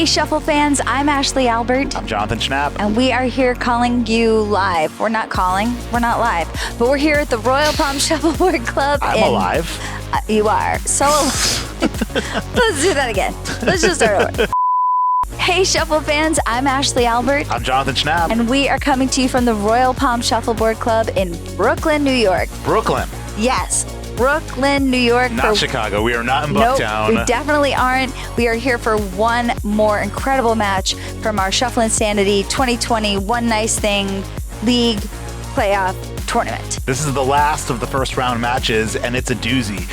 Hey, Shuffle fans, I'm Ashley Albert. I'm Jonathan Schnapp. And we are here calling you live. We're not live, but we're here at the Royal Palm Shuffleboard Club. I'm alive. You are so alive. Let's do that again. Let's just start over. Hey, Shuffle fans, I'm Ashley Albert. I'm Jonathan Schnapp. And we are coming to you from the Royal Palm Shuffleboard Club in Brooklyn, New York. Brooklyn. Yes. Brooklyn, New York. Not Chicago. We are not in Bucktown. Nope, we definitely aren't. We are here for one more incredible match from our Shufflinsanity 2020 One Nice Thing League Playoff Tournament. This is the last of the first round matches, and it's a doozy.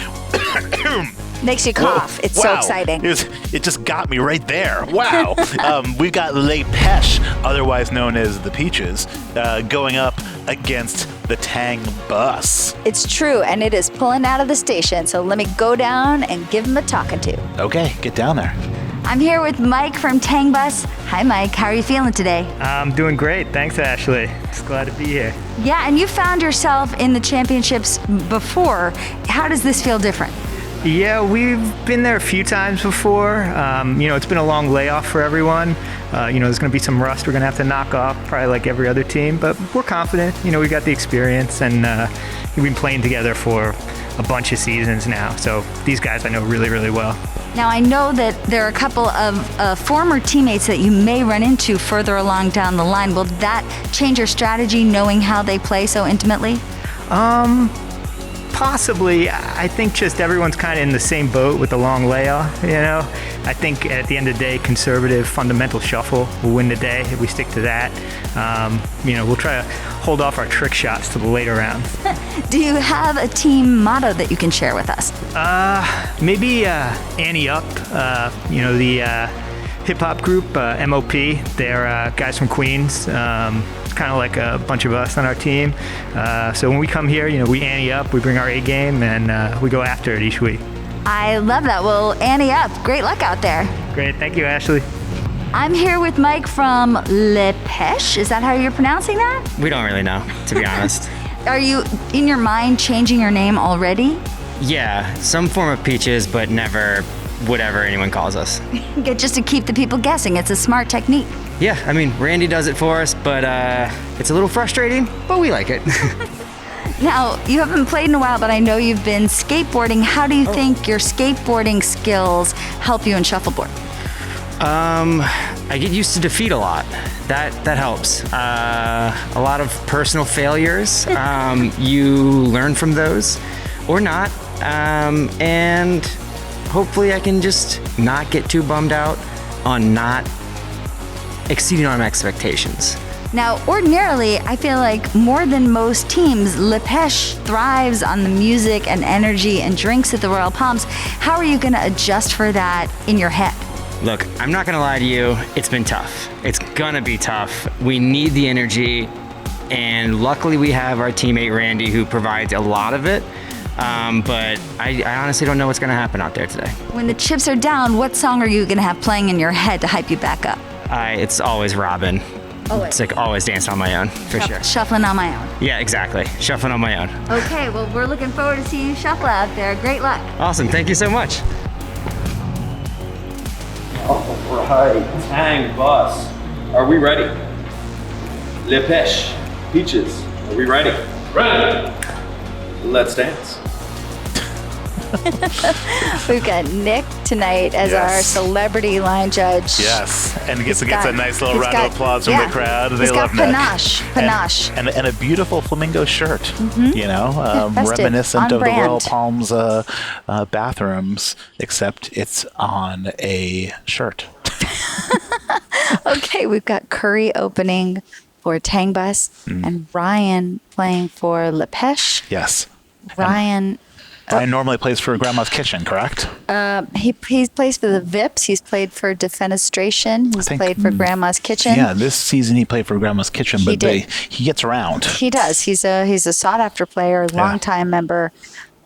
Makes you cough. Whoa. It's Wow. so exciting. It just got me right there. Wow. We've got Les Peches, otherwise known as the Peaches, going up against the Tang Bus. It's true, and it is pulling out of the station, so let me go down and give him a talking to. Okay, get down there. I'm here with Mike from Tang Bus. Hi, Mike. How are you feeling today? I'm doing great. Thanks, Ashley. Just glad to be here. Yeah, and you found yourself in the championships before. How does this feel different? Yeah, we've been there a few times before. It's been a long layoff for everyone. There's going to be some rust we're going to have to knock off, probably like every other team, but we're confident. We got the experience, and we've been playing together for a bunch of seasons now. So these guys I know really, really well. Now, I know that there are a couple of former teammates that you may run into further along down the line. Will that change your strategy, knowing how they play so intimately? Possibly. I think just everyone's kind of in the same boat with the long layoff, I think at the end of the day, conservative, fundamental shuffle will win the day if we stick to that. We'll try to hold off our trick shots to the later rounds. Do you have a team motto that you can share with us? Maybe Annie Up, the hip-hop group, MOP. They're guys from Queens. Kind of like a bunch of us on our team. So when we come here, we ante up, we bring our A game, and we go after it each week. I love that. Well, ante up. Great luck out there. Great. Thank you, Ashley. I'm here with Mike from Les Peches. Is that how you're pronouncing that? We don't really know, to be honest. Are you, in your mind, changing your name already? Yeah, some form of Peaches, but never whatever anyone calls us. Just to keep the people guessing. It's a smart technique. Yeah, Randy does it for us, but it's a little frustrating, but we like it. Now, you haven't played in a while, but I know you've been skateboarding. How do you think your skateboarding skills help you in shuffleboard? I get used to defeat a lot. That helps. A lot of personal failures. You learn from those, or not. And hopefully I can just not get too bummed out on not exceeding on expectations. Now, ordinarily, I feel like more than most teams, Les Peches thrives on the music and energy and drinks at the Royal Palms. How are you going to adjust for that in your head? Look, I'm not gonna lie to you, it's been tough. It's gonna be tough. We need the energy, and luckily we have our teammate Randy who provides a lot of it. But I honestly don't know what's gonna happen out there today. When the chips are down, what song are you going to have playing in your head to hype you back up? It's always Robin. Always. It's like always dancing on my own, for sure. Shuffling on my own. Yeah, exactly. Shuffling on my own. Okay, well, we're looking forward to seeing you shuffle out there. Great luck. Awesome, thank you so much. All right, Tang Bus. Are we ready? Les Peches, Peaches, are we ready? Ready. Let's dance. We've got Nick tonight as our celebrity line judge. Yes, and gets a nice little round of applause from the crowd. They He's love got Nick. panache. And a beautiful flamingo shirt, Festive, reminiscent on of the brand. Royal Palms bathrooms, except it's on a shirt. Okay, we've got Curry opening for Tang Bus and Ryan playing for Les Peches. Yes. Ryan normally plays for Grandma's Kitchen, correct? He plays for the Vips. He's played for Defenestration. He's played for Grandma's Kitchen. Yeah, this season he played for Grandma's Kitchen, but he gets around. He does. He's a sought after player, longtime member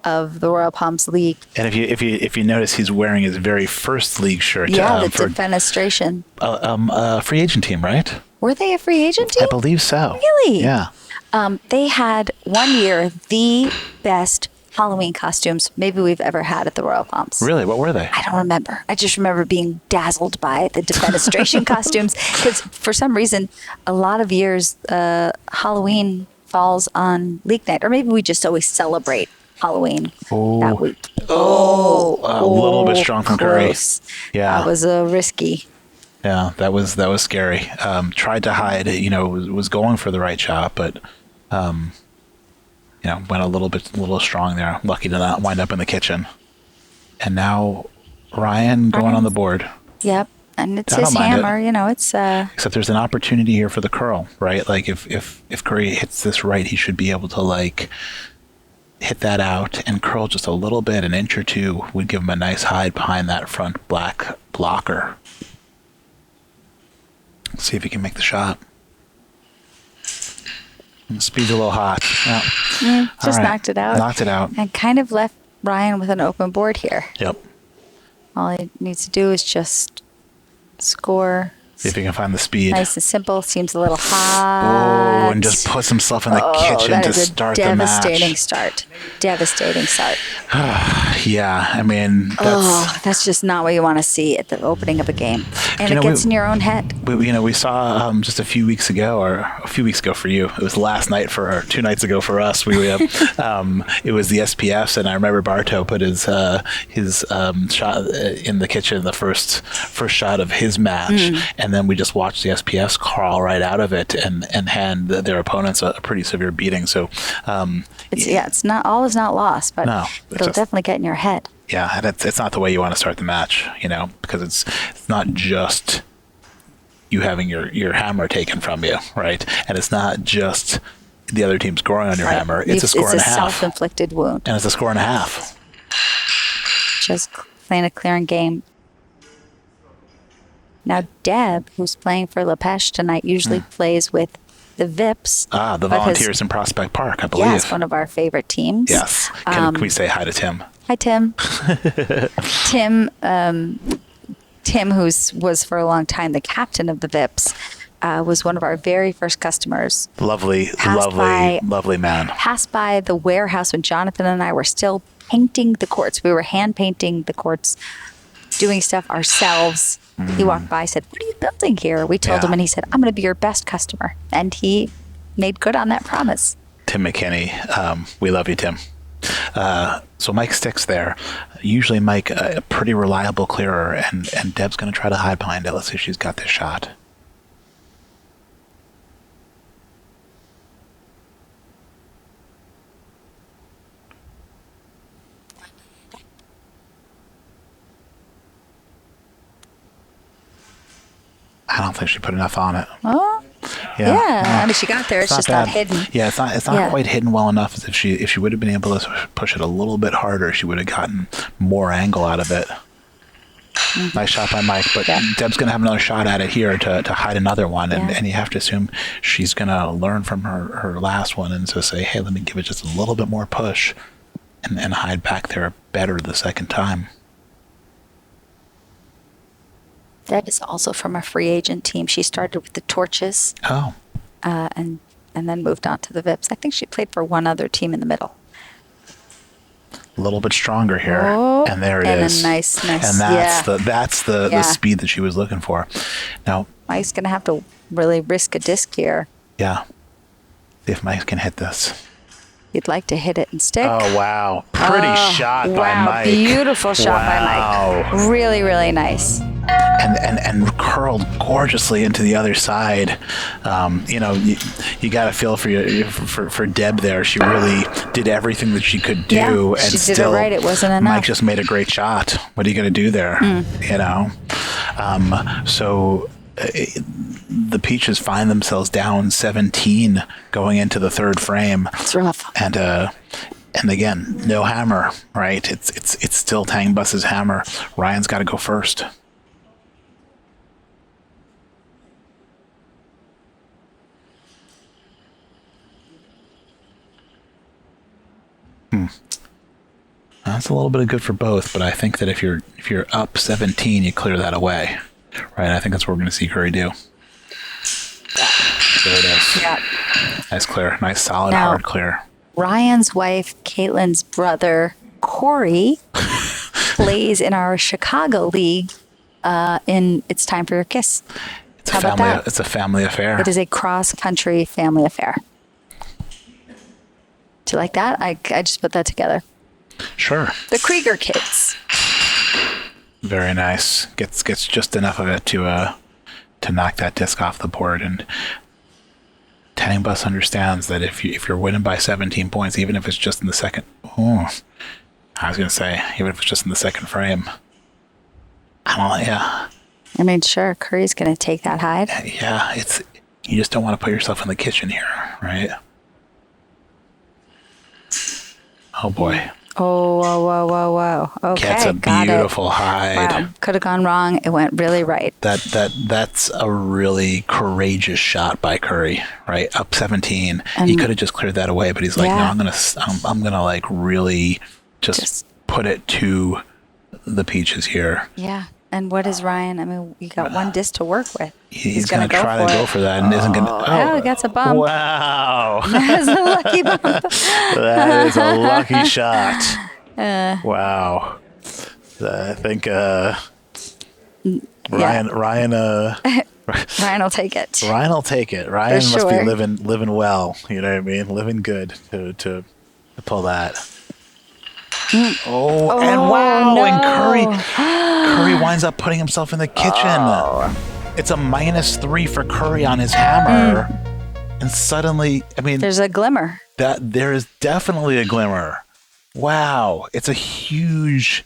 of the Royal Palms League. And if you notice, he's wearing his very first league shirt. Yeah, for Defenestration. a free agent team, right? Were they a free agent team? I believe so. Really? Yeah. They had one year the best Halloween costumes maybe we've ever had at the Royal Palms. Really? What were they? I don't remember. I just remember being dazzled by the defenestration costumes because for some reason, a lot of years, Halloween falls on league night, or maybe we just always celebrate Halloween that week. A little bit strong from Curry. Close. Yeah. That was risky. Yeah, that was scary. Tried to hide, was going for the right shot, but went a little strong there. Lucky to not wind up in the kitchen. And now Ryan going on the board. Yep. And it's I his don't mind hammer, it's Except there's an opportunity here for the curl, right? Like if Curry hits this right, he should be able to like hit that out and curl just a little bit, an inch or two would give him a nice hide behind that front black blocker. See if he can make the shot. And the speed's a little hot. Yeah. just knocked it out. Knocked it out. And kind of left Ryan with an open board here. Yep. All he needs to do is just score. See if he can find the speed. Nice and simple. Seems a little hot. Oh, and just puts himself in the kitchen to start the match. Devastating start. Devastating start. Yeah, I mean, That's just not what you want to see at the opening of a game. And it gets in your own head. We saw just a few weeks ago for you. It was last night or 2 nights ago for us. It was the SPFs, and I remember Bartow put his shot in the kitchen, the first shot of his match, and then we just watched the SPFs crawl right out of it and hand their opponents a pretty severe beating. So it's not all is not lost, but it'll definitely get in your head. Yeah, and it's not the way you want to start the match, because it's not just you having your hammer taken from you, right? And it's not just the other team scoring on your hammer. It's a score and a half. It's a self-inflicted wound. And it's a score and a half. Just playing a clearing game. Now, Deb, who's playing for Les Peches tonight, usually plays with the Vips. The Volunteers in Prospect Park, I believe. Yes, one of our favorite teams. Yes. Can we say hi to Tim? Hi, Tim. Tim, who was for a long time the captain of the Vips, was one of our very first customers. Lovely man. Passed by the warehouse when Jonathan and I were still painting the courts. We were hand painting the courts, doing stuff ourselves. He walked by, said, "What are you building here?" We told him, and he said, "I'm going to be your best customer." And he made good on that promise. Tim McKinney, we love you, Tim. So Mike sticks there. Usually Mike, a pretty reliable clearer, and Deb's going to try to hide behind it. Let's see if she's got this shot. I don't think she put enough on it. Oh, yeah. I mean, she got there. It's just not hidden. Yeah, it's not quite hidden well enough. As if she would have been able to push it a little bit harder, she would have gotten more angle out of it. Nice shot by Mike, but Deb's going to have another shot at it here to hide another one, and you have to assume she's going to learn from her last one and so say, hey, let me give it just a little bit more push and hide back there better the second time. Deb is also from a free agent team. She started with the Torches. Oh. And then moved on to the Vips. I think she played for one other team in the middle. A little bit stronger here, and there it is. And a nice. And that's the speed that she was looking for. Now Mike's gonna have to really risk a disc here. Yeah. See if Mike can hit this. You'd like to hit it and stick. Oh wow! Pretty shot by Mike. Beautiful shot by Mike. Really, really nice. And curled gorgeously into the other side. You got to feel for Deb there. She really did everything that she could do, and she still did it right. It wasn't enough. Mike just made a great shot. What are you going to do there? So the Peaches find themselves down 17 going into the third frame. It's rough. And again, no hammer, right? It's still Tang Bus's hammer. Ryan's got to go first. That's a little bit of good for both, but I think that if you're up 17, you clear that away, right? I think that's what we're going to see Curry do. There it is. Yeah. Nice clear, nice solid hard clear. Ryan's wife, Caitlin's brother, Corey, plays in our Chicago league in It's Time for Your Kiss. It's How a about family. that? It's a family affair. It is a cross-country family affair. Do you like that? I just put that together. Sure. The Krieger kids. Very nice. Gets just enough of it to knock that disc off the board. And Tang Bus understands that if you're winning by 17 points, even if it's just in the second. Oh, I was gonna say even if it's just in the second frame. I don't know. Yeah. I mean, sure, Curry's going to take that hide. Yeah. You just don't want to put yourself in the kitchen here, right? Oh boy. Oh, whoa. Okay, Gets a got beautiful it. hide. Wow, could have gone wrong. It went really right. That's a really courageous shot by Curry, right? Up 17. He could have just cleared that away, but he's like, Yeah. no, I'm gonna like really just put it to the Peaches here. Yeah. And what is Ryan? I mean, you got one disc to work with. He's gonna try to go for that and isn't gonna. Oh, he gets a bump. Wow. That's a lucky bump. That is a lucky shot. Wow. I think Ryan Ryan will take it. Ryan will take it. Ryan must sure. be living well. You know what I mean? Living good to pull that. Oh, and wow! no. And Curry winds up putting himself in the kitchen. It's a -3 for Curry on his hammer, and suddenly, I mean, There's a glimmer. there is definitely a glimmer. Wow! It's a huge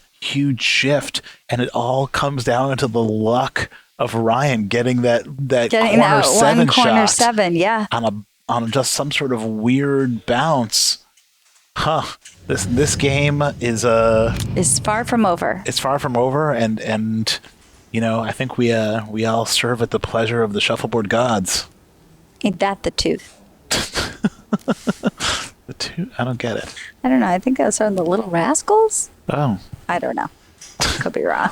shift, and it all comes down to the luck of Ryan getting that Getting corner that seven one corner shot 7, yeah. on just some sort of weird bounce. Huh. This game is It's far from over. it's far from over, and you know, I think we all serve at the pleasure of the shuffleboard gods. Ain't that the tooth? The two, I don't get it. I don't know. I think those are the Little Rascals. Oh, I don't know. Could be wrong.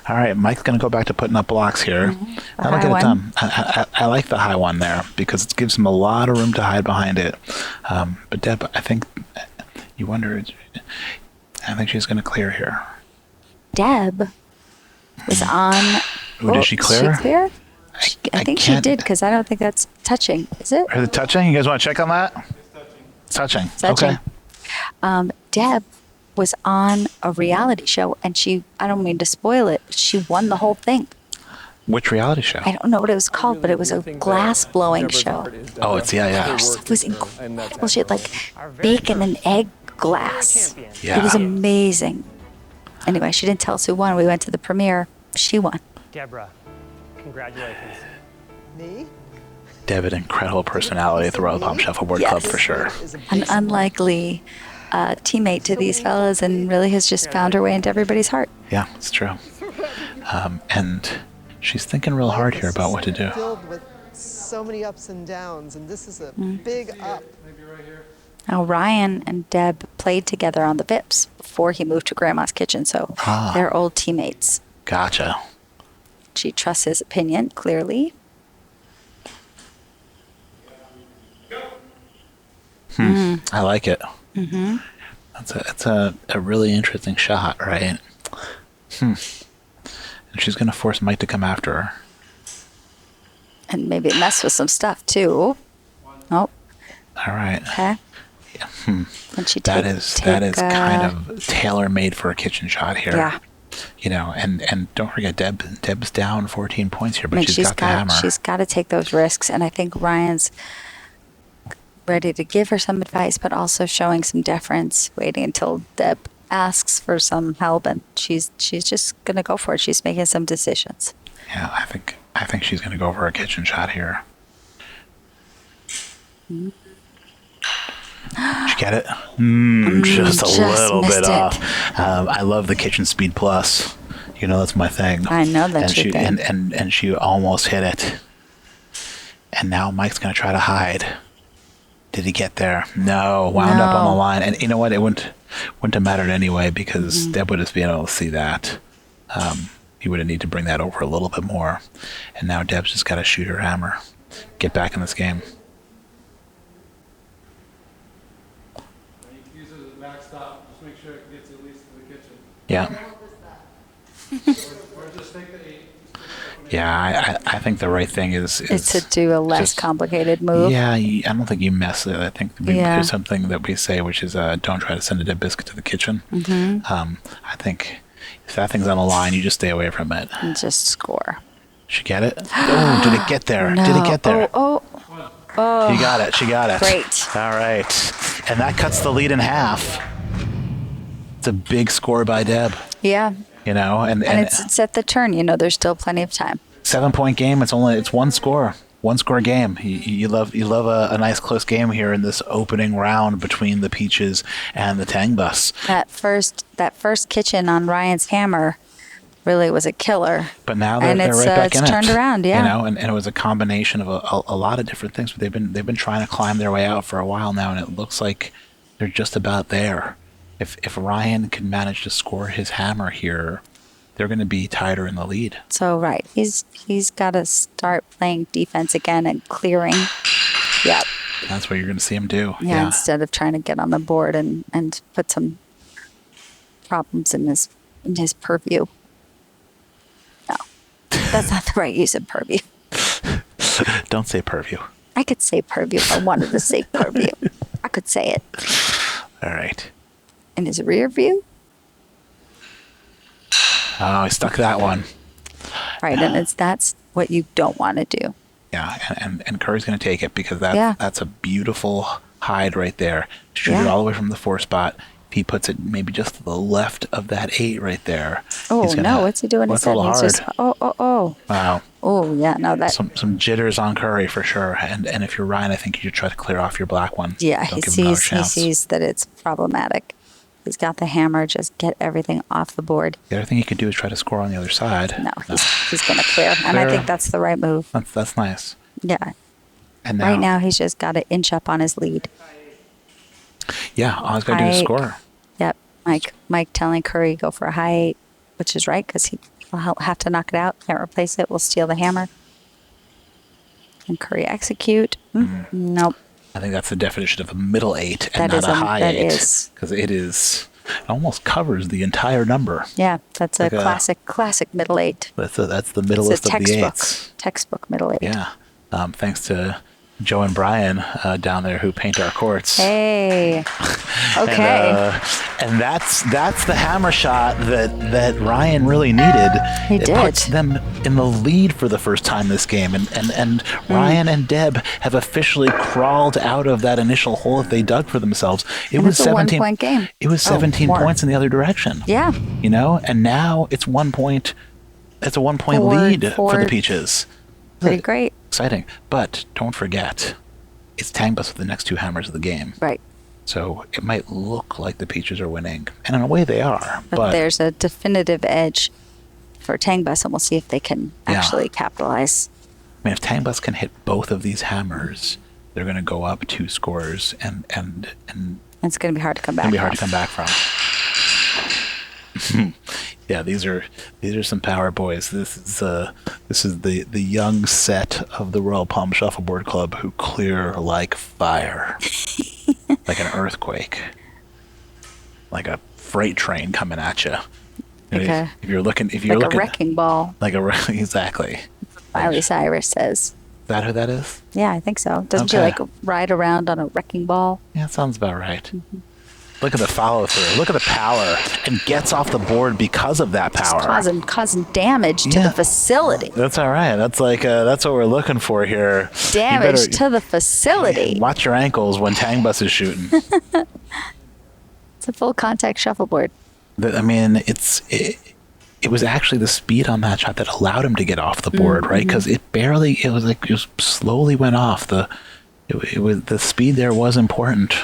all right. Mike's gonna go back to putting up blocks here. I don't high get it one. done. I like the high one there because it gives him a lot of room to hide behind it. But Deb, I think you wonder. I think she's gonna clear here. Deb was on. Ooh, did she clear? She cleared? I think she can't- did because I don't think that's touching. Is it? Is it touching? You guys want to check on that? It's touching. Touching. Okay. Deb was on a reality show and I don't mean to spoil it, but she won the whole thing. Which reality show? I don't know what it was called, but it was a glass blowing show. Oh, it's yeah. Her stuff was incredible. She had like bacon and egg glass. Yeah. It was amazing. Anyway, she didn't tell us who won. We went to the premiere. She won. Deborah, congratulations. Me? Deb, an incredible personality at the Royal Palm Shuffleboard Club for sure. An unlikely teammate to these fellas and really has just found her way into everybody's heart. Yeah, it's true. And she's thinking real hard here about what to do. Filled with so many ups and downs, and this is a big up. Now, Ryan and Deb played together on the Vips before he moved to Grandma's Kitchen, so they're old teammates. Gotcha. She trusts his opinion, clearly. I like it. Mm-hmm. That's a really interesting shot, right? And she's going to force Mike to come after her. And maybe mess with some stuff, too. Oh, All right. okay. And she That is kind of tailor-made for a kitchen shot here. Yeah. You know, and don't forget, Deb's down 14 points here, I but mean, she's got the hammer. she's got to take those risks, and I think Ryan's ready to give her some advice, but also showing some deference, waiting until Deb asks for some help, and she's just gonna go for it. She's making some decisions. Yeah, I think she's going to go for a kitchen shot here. Did you get it? Just a just little missed bit it. off. I love the Kitchen Speed Plus. You know, that's my thing. I know that's and your she, thing. And she almost hit it. And now Mike's going to try to hide. Did he get there? No. Wound up on the No. line. And you know what? It wouldn't have mattered anyway because Deb would have been able to see that. He would have needed to bring that over a little bit more. And now Deb's just got to shoot her hammer. Get back in this game. Yeah. Yeah, I think the right thing is to do a less just- complicated move. Yeah, I don't think you mess it. I think Yeah. there's something that we say, which is don't try to send a dead biscuit to the kitchen. I think if that thing's on the line, you just stay away from it. And just score. She get it? Oh, did it get there? No. Did it get there? Oh. She got it. She got it. Great. All right. And that cuts the lead in half. It's a big score by Deb, Yeah. you know, and It's at the turn. There's still plenty of time. 7-point game. It's one score game. You love a nice close game here in this opening round between the Peaches and the Tang Bus. That first kitchen on Ryan's hammer really was a killer. But now they're And right back it's in it. turned around, yeah. You know, and it was a combination of a lot of different things. But they've been trying to climb their way out for a while now, and it looks like they're just about there. If Ryan can manage to score his hammer here, they're going to be tighter in the lead. So right, he's got to start playing defense again and clearing. Yep. That's what you're going to see him do. Yeah. Instead of trying to get on the board and put some problems in his purview. No, that's not the right use of purview. Don't say purview. I could say purview if I wanted to say purview. I could say it. All right. In his rear view. Oh, he stuck that one. Right, and that's what you don't want to do. Yeah, and Curry's going to take it because Yeah. that's a beautiful hide right there. Shoot it Yeah. all the way from the 4 spot. If he puts it maybe just to the left of that 8 right there. Oh he's gonna- no, what's he doing? That's He's a little hard. just oh. Wow. Oh yeah, no that. Some jitters on Curry for sure. And if you're Ryan, I think you should try to clear off your black one. Yeah, Don't he give him another sees chance. that it's problematic. He's got the hammer. Just get everything off the board. The other thing he could do is try to score on the other side. No, he's going to clear, and I Clear. think that's the right move. That's nice. Yeah. And Right now, he's just got to inch up on his lead. Yeah, all he's got to do is High- score. Yep. Mike telling Curry go for a high 8, which is right because he'll have to knock it out. Can't replace it. We'll steal the hammer. And Curry execute. Nope. I think that's the definition of a middle 8 That and not is a high that 8. is. Because it almost covers the entire number. Yeah, that's a Like a- classic middle 8. That's the It's middlest a of the 8s. textbook middle 8. Yeah. Thanks to Joe and Brian down there who paint our courts. Hey. Okay. And that's the hammer shot that Ryan really needed. He It did. puts them in the lead for the first time this game. And Ryan and Deb have officially crawled out of that initial hole that they dug for themselves. It And was it's a 17 one-point game. It was Oh, 17 more. points in the other direction. Yeah. You know, and now it's 1 point. It's a 1 point lead for the Peaches. Pretty great. Exciting. But don't forget, it's Tang Bus with the next 2 hammers of the game. Right. So it might look like the Peaches are winning. And in a way they are. But there's a definitive edge for Tang Bus, and we'll see if they can Yeah. actually capitalize. I mean, if Tang Bus can hit both of these hammers, they're going to go up 2 scores, and It's going to be hard to come it's back. going to be hard to from. come back from. Yeah, these are some power boys. This is the young set of the Royal Palm Shuffleboard Club who clear like fire, like an earthquake, like a freight train coming at you. Like If you're looking, a wrecking ball, exactly. Miley Cyrus says. Is that who that is? Yeah, I think so. Doesn't she Okay. like ride around on a wrecking ball? Yeah, it sounds about right. Look at the follow through. Look at the power, and gets off the board because of that power. Just causing damage to Yeah. the facility. That's all right. That's that's what we're looking for here. You Damage better- to the facility. Watch your ankles when Tang Bus is shooting. It's a full contact shuffleboard. I mean, it was actually the speed on that shot that allowed him to get off the board, right? Because it slowly went off. The speed there was important,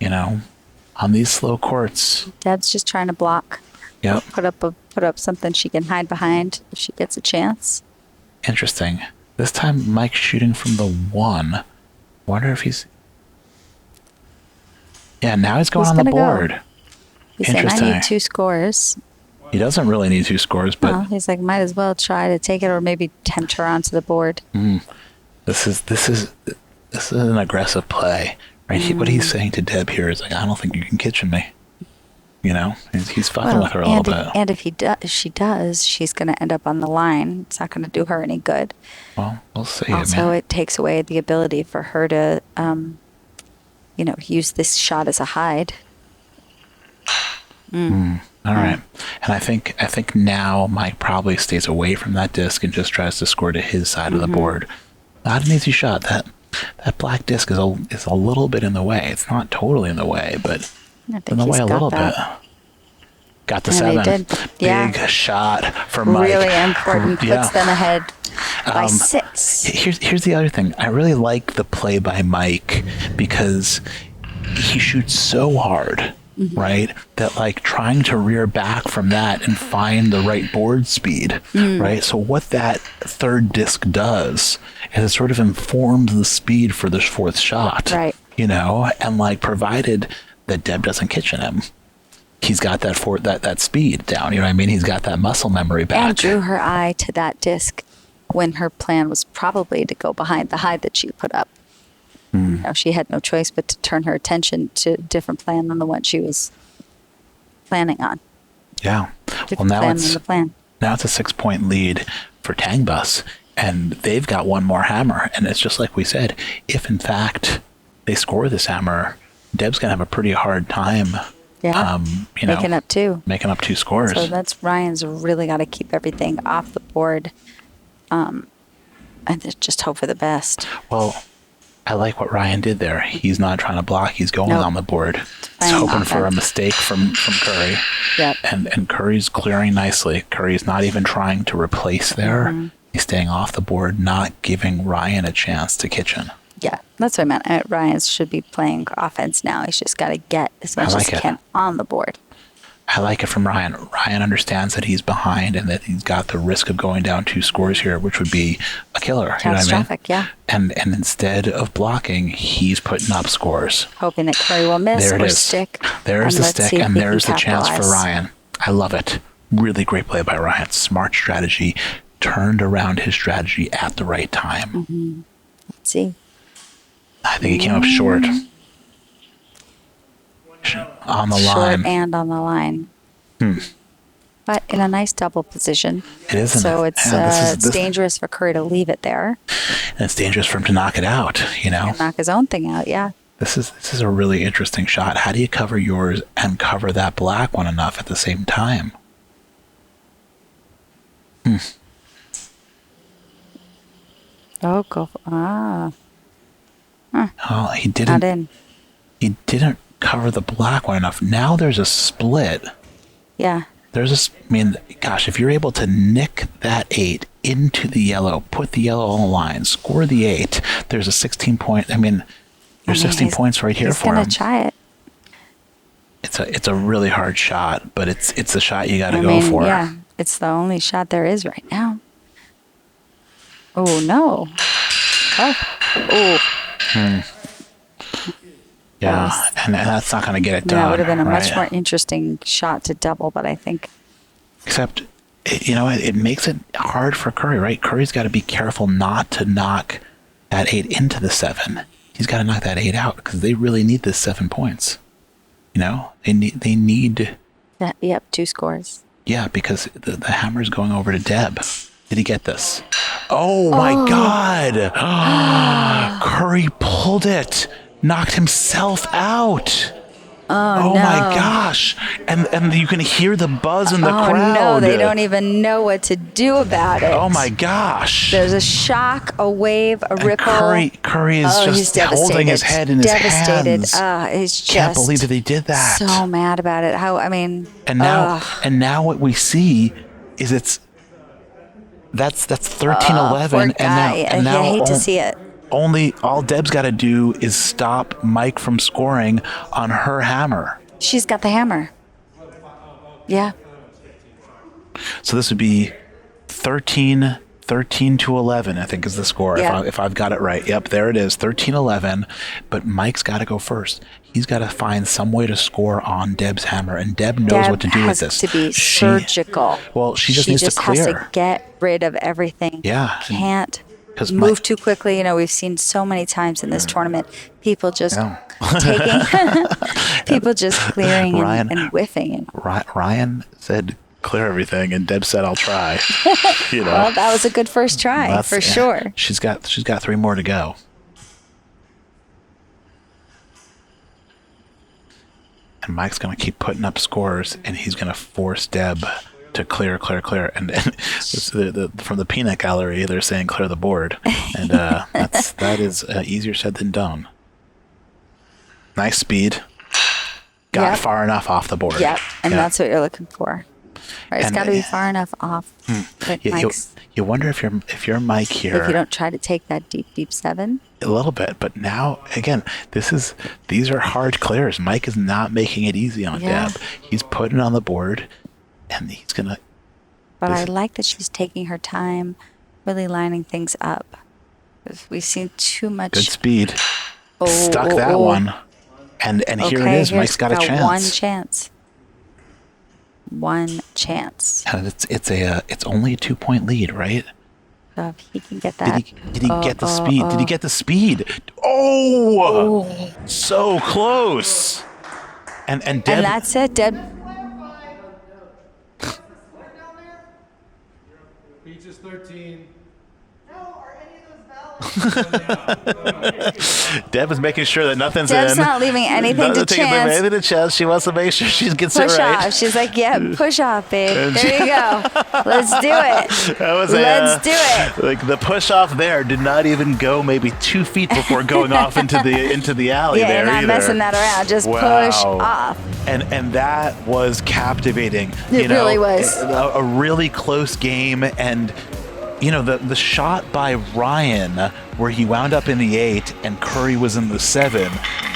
you know, on these slow courts. Deb's just trying to block. Yep. Put up something she can hide behind if she gets a chance. Interesting. This time Mike's shooting from the 1. Wonder if he's... Yeah, now he's going He's on the gonna go. board. He's saying, I Interesting. need 2 scores. He doesn't really need 2 scores, but Well, he's like, might as well try to take it or maybe tempt her onto the board. this is an aggressive play, right? What he's saying to Deb here is like, I don't think you can kitchen me. You know, he's fucking with her a little bit. And if she does, she's going to end up on the line. It's not going to do her any good. Well, we'll see. Also, it takes away the ability for her to, use this shot as a hide. All right. And I think now Mike probably stays away from that disc and just tries to score to his side of the board. Not an easy shot. That black disc is a little bit in the way. It's not totally in the way, but it's in the way a little bit. Got the 7. They did. Big shot for Mike. Really important. Puts them ahead by 6. Here's the other thing. I really like the play by Mike because he shoots so hard. Right, that like trying to rear back from that and find the right board speed, right? So what that third disc does is it sort of informs the speed for this fourth shot, right? And like provided that Deb doesn't kitchen him, he's got that speed down. You know what I mean? He's got that muscle memory back. And drew her eye to that disc when her plan was probably to go behind the hide that she put up. She had no choice but to turn her attention to a different plan than the one she was planning on. Yeah. Well, now it's a 6-point lead for Tang Bus, and they've got one more hammer. And it's just like we said, if in fact they score this hammer, Deb's gonna have a pretty hard time. Yeah. Making up 2. Making up 2 scores. So that's Ryan's really got to keep everything off the board, and just hope for the best. Well, I like what Ryan did there. He's not trying to block. He's going on the board. He's hoping for a mistake from Curry. Yep. And Curry's clearing nicely. Curry's not even trying to replace there. He's staying off the board, not giving Ryan a chance to kitchen. Yeah, that's what I meant. Ryan should be playing offense now. He's just got to get as much as he can on the board. I like it from Ryan. Ryan understands that he's behind and that he's got the risk of going down 2 scores here, which would be a killer. Catastrophic, you know what I mean? And instead of blocking, he's putting up scores. Hoping that Curry will miss there it or is. stick. There's the stick, and there's the chance for Ryan. I love it. Really great play by Ryan. Smart strategy. Turned around his strategy at the right time. Let's see. I think he came up short. On the line. Short and on the line. But in a nice double position. It is. So it's dangerous for Curry to leave it there. And it's dangerous for him to knock it out, And knock his own thing out, yeah. This is a really interesting shot. How do you cover yours and cover that black one enough at the same time? Oh, go. Oh, he didn't. Not in. He didn't cover the black one enough. Now there's a split. Yeah. Gosh, if you're able to nick that 8 into the yellow, put the yellow on the line, score the 8, there's a 16-point. There's 16 points right here for him. He's gonna try it. It's a really hard shot, but it's the shot you got to go for. Yeah, it's the only shot there is right now. Oh no! Yeah, and that's not going to get it done. That would have been a much more interesting shot to double, but I think. Except, it makes it hard for Curry, right? Curry's got to be careful not to knock that 8 into the 7. He's got to knock that 8 out because they really need this 7 points. They need. Yep, 2 scores. Yeah, because the hammer's going over to Deb. Did he get this? Oh my God! Curry pulled it. Knocked himself out. Oh no. My gosh. And you can hear the buzz in the crowd. Oh no, they don't even know what to do about it. Oh my gosh. There's a shock, a wave, a ripple. Curry is just holding his head in his hands. He's just can't believe that he did that. So mad about it. And now what we see is that's 13-11 and now I hate to see it. All Deb's got to do is stop Mike from scoring on her hammer. She's got the hammer. Yeah. So this would be 13 to 11, I think is the score, if I've got it right. Yep, there it is, 13-11. But Mike's got to go first. He's got to find some way to score on Deb's hammer, and Deb knows what to do with this. Deb has to be surgical. She just needs to clear. She just has to get rid of everything. Yeah. Can't move too quickly. We've seen so many times in this tournament, people just taking people just clearing Ryan- and whiffing. Ryan said clear everything, and Deb said I'll try. You know, Well, that was a good first try That's- for sure. She's got 3 more to go. And Mike's going to keep putting up scores, and he's going to force Deb to clear. And it's from the peanut gallery, they're saying clear the board. And that is easier said than done. Nice speed. Got Yep. far enough off the board. Yep, and Yeah. that's what you're looking for. Right, it's And- got to be far enough off. But You wonder if you're Mike here. if you don't try to take that deep 7. A little bit, but now again, these are hard clears. Mike is not making it easy on Yeah. Deb. He's putting it on the board, and he's gonna. But I This- like that she's taking her time, really lining things up. We've seen too much. Good speed. Oh, Stuck oh, that oh. one, and here it is. here's Mike's got a chance. One chance. One chance. And it's only a 2-point lead, right? So if he can get that. Did he get the speed? Did he get the speed? Oh, so close. And Deb. And that's it, Deb. Peaches 13. Deb is making sure that nothing's Deb's in. not leaving anything to Nothing- chance. Anything to chance. She wants to make sure she gets Push it right. off. She's like, yeah, push off, babe. There you go. Let's do it. That was Let's do it. Like the push off there did not even go maybe 2 feet before going off into the alley Yeah, there you're not either. messing that around. Just push off. And that was captivating. It really was. A really close game, and the shot by Ryan where he wound up in the 8 and Curry was in the 7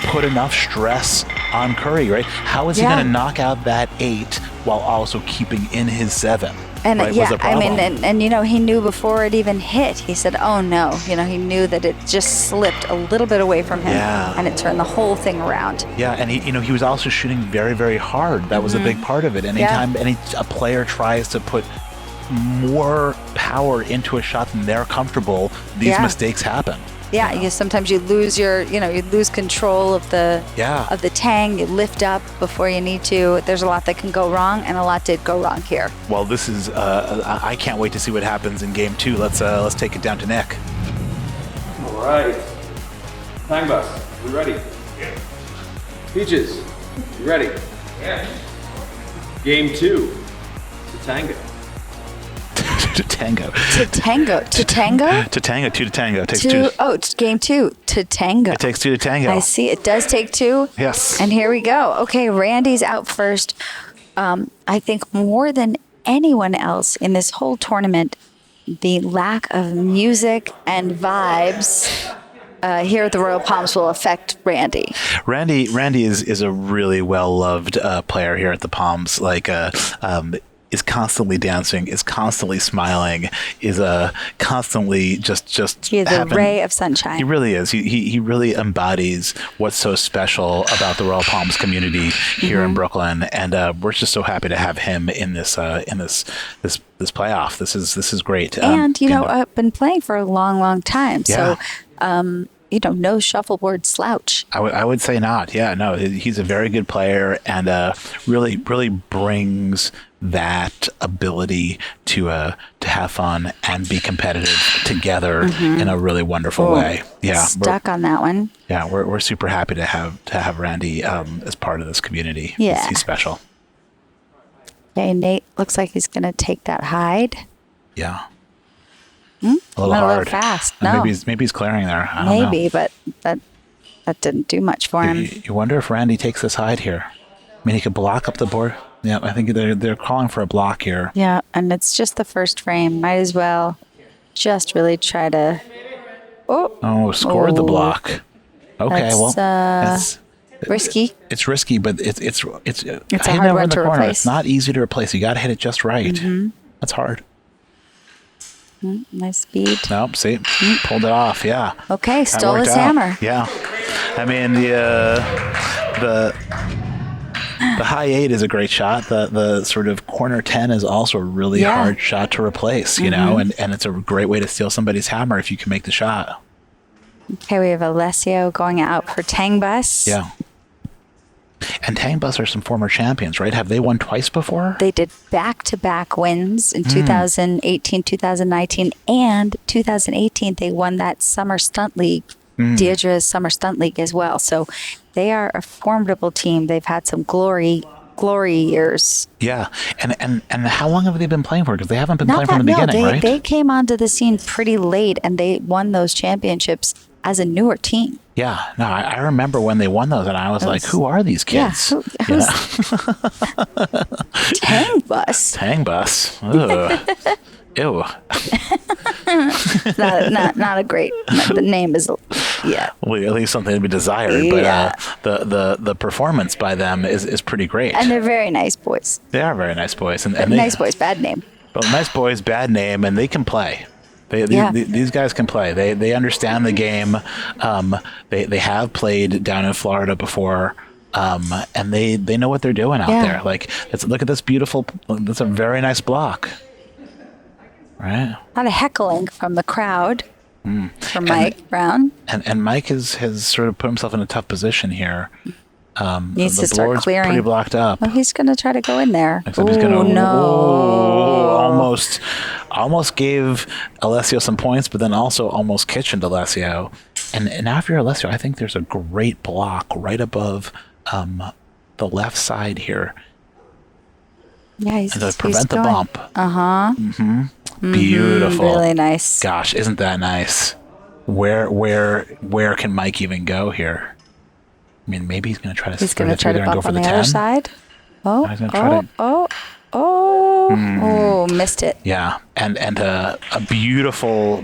put enough stress on Curry, right? How is he Yeah. going to knock out that 8 while also keeping in his 7? And right? yeah, Was the I mean, problem. and he knew before it even hit. He said, "Oh no!" He knew that it just slipped a little bit away from him, Yeah. and it turned the whole thing around. Yeah, and he was also shooting very, very hard. That was a big part of it. Anytime a player tries to put more power into a shot than they're comfortable, these Yeah. mistakes happen. Yeah, sometimes you lose you lose control of the tang. You lift up before you need to. There's a lot that can go wrong, and a lot did go wrong here. Well, this is I can't wait to see what happens in game 2. Let's take it down to Nick. All right. Tang Bus, we ready? Yeah. Peaches, you ready? Yeah. Game 2, to tango. to tango. To tango. To tango? To tango. 2 to tango. It takes 2. It's game 2. To tango. It takes 2 to tango. I see. It does take 2. Yes. And here we go. Okay, Randy's out first. I think more than anyone else in this whole tournament, the lack of music and vibes here at the Royal Palms will affect Randy. Randy is a really well-loved player here at the Palms. Is constantly dancing, is constantly smiling, is constantly just He is a ray of sunshine. He really is. He really embodies what's so special about the Royal Palms community here in Brooklyn, and we're just so happy to have him in this playoff. This is great. And I've been playing for a long time, so no shuffleboard slouch. I would say not. Yeah, no, he's a very good player, and really brings that ability to have fun and be competitive together in a really wonderful way. Yeah, Stuck on that one. Yeah, we're super happy to have Randy as part of this community. Yeah. He's special. Okay, Nate looks like he's going to take that hide. Yeah. A little Went hard. A little fast. And No, maybe he's clearing there. I don't know. maybe, but that didn't do much for him. You wonder if Randy takes this hide here. I mean, he could block up the board. Yeah, I think they're calling for a block here. Yeah, and it's just the first frame. Might as well just really try to. Scored the block. Okay, That's, it's risky. It's risky, but it's a hidden hard over one in the to corner. replace. It's not easy to replace. You got to hit it just right. That's hard. Nice speed. Nope. See, pulled it off. Yeah. Okay, That stole worked his out. hammer. Yeah. I mean the high 8 is a great shot. The sort of corner 10 is also a really hard shot to replace. You know, and it's a great way to steal somebody's hammer if you can make the shot. Okay, we have Alessio going out for Tang Bus. Yeah. And Tang Bus are some former champions, right? Have they won twice before? They did back-to-back wins in 2018, 2019, and 2018. They won that Summer Stunt League, Deirdre's Summer Stunt League as well. So they are a formidable team. They've had some glory years. Yeah. And how long have they been playing for? Because they haven't been playing from the beginning, right? They came onto the scene pretty late, and they won those championships as a newer team. Yeah, no, I remember when they won those, and I was like, "Who are these kids?" Yeah, Tang Bus. Tang Bus. Ugh. Ew. not a great. The name is, yeah. Well, at least something to be desired. Yeah. But the performance by them is pretty great. And they're very nice boys. They are very nice boys, and Nice boys, bad name. But nice boys, bad name, and they can play. These guys can play. They understand the game. They have played down in Florida before, and they know what they're doing out there. Like, look at this beautiful. That's a very nice block, right? A lot of heckling from the crowd for Mike Brown. And Mike has sort of put himself in a tough position here. Needs the to start board's clearing. pretty blocked up. Oh, he's going to try to go in there. Except he's gonna, no. almost gave Alessio some points, but then also almost kitchened Alessio. And after Alessio, I think there's a great block right above the left side here. Yeah, he's to prevent the going. bump. Beautiful. Really nice. Gosh, isn't that nice? Where can Mike even go here? I mean, maybe he's going to try to. He's going to try to bump on the 10. other side. He's gonna try Missed it. Yeah, and a beautiful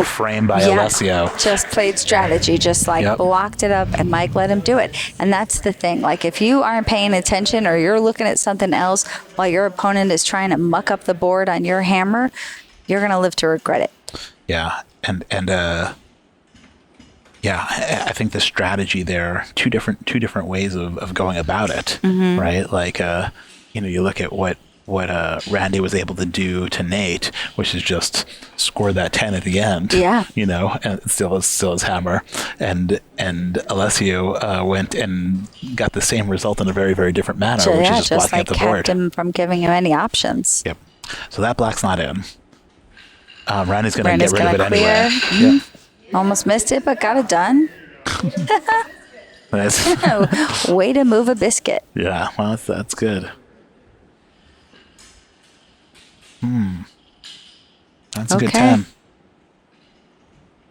frame by Alessio. Just played strategy, just blocked it up, and Mike let him do it. And that's the thing. Like, if you aren't paying attention or you're looking at something else while your opponent is trying to muck up the board on your hammer, you're going to live to regret it. Yeah, I think the strategy there, two different ways of going about it, right? Like, you look at what Randy was able to do to Nate, which is just score that 10 at the end. Yeah. And still his hammer, and Alessio went and got the same result in a very, very different manner, which is just blocking at the board. Kept him from giving him any options. Yep. So that black's not in. Randy's going to get rid of it clear. anyway. Mm-hmm. Almost missed it, but got it done. Nice. Way to move a biscuit. Yeah, well, that's good. That's a good 10.